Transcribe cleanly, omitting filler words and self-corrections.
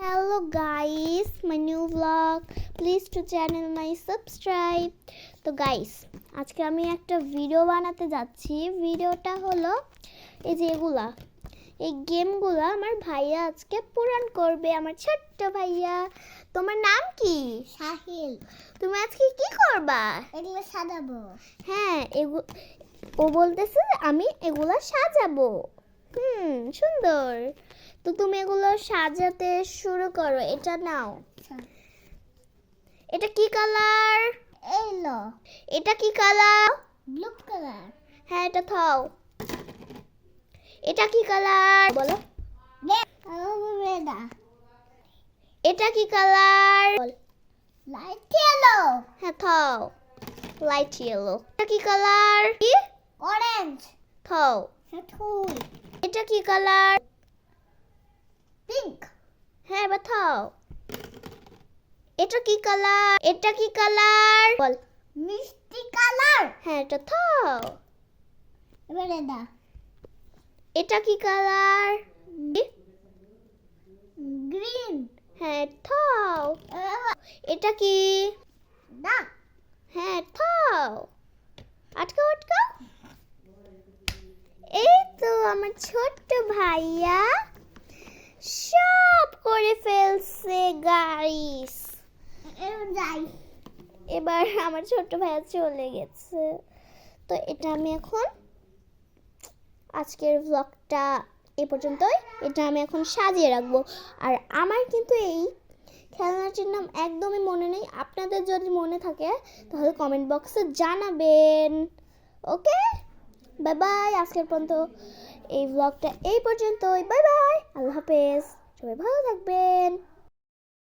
Hello guys, my new vlog. Please to channel my subscribe. তো guys, আজকে আমি একটা ভিডিও বানাতে যাচ্ছি। ভিডিওটা হলো এই যে এই গেমগুলা আমার ভাইয়া আজকে পূরণ করবে, আমার ছোট্ট ভাইয়া। তোমার নাম কি? সাহিল। তুমি আজকে কি করবা? এগুলো সাজাবো। হ্যাঁ, ও বলতেছে আমি এগুলা সাজাবো। সুন্দর। তো তুমি এগুলো সাজাতে শুরু করো। এটা নাও। এটা কি কালার? এলো। এটা কি কালার? Blue colour. হ্যাঁ, এটা থাও। এটা কি কালার বলো? রেডা। এটা কি কালার? Light yellow. হ্যাঁ, থাও। Light yellow. এটা কি কালার? কি? অরেঞ্জ। থাও। ফুল। এটা কি কালার? পিঙ্ক। হ্যাঁ, এবার থাও। এটা কি কালার? এটা কি কালার বল? মিষ্টি কালার। হ্যাঁ, এটা থাও। এবার রেডা। এটা কি কালার? গ্রিন। হ্যাঁ, থাও। এটা কি? ডাক। হ্যাঁ, থাও। আটকাও আটকাও। এই তো আমার ছোট্ট ভাইয়া সব করে ফেলছে গাইস। যাই। এবার আমার ছোট্ট ভাইয়া চলে গেছে। তো এটা আমি এখন আজকের ব্লগটা এই পর্যন্তই। এটা আমি এখন সাজিয়ে রাখবো। আর আমার কিন্তু এই খেলনাটির নাম একদমই মনে নেই। আপনাদের যদি মনে থাকে তাহলে কমেন্ট বক্সে জানাবেন। ওকে, বাই বাই। আজকের পর্যন্ত এই ব্লগটা এই পর্যন্তই। বাই বাই, আল্লাহ হাফেজ। সবাই ভালো থাকবেন।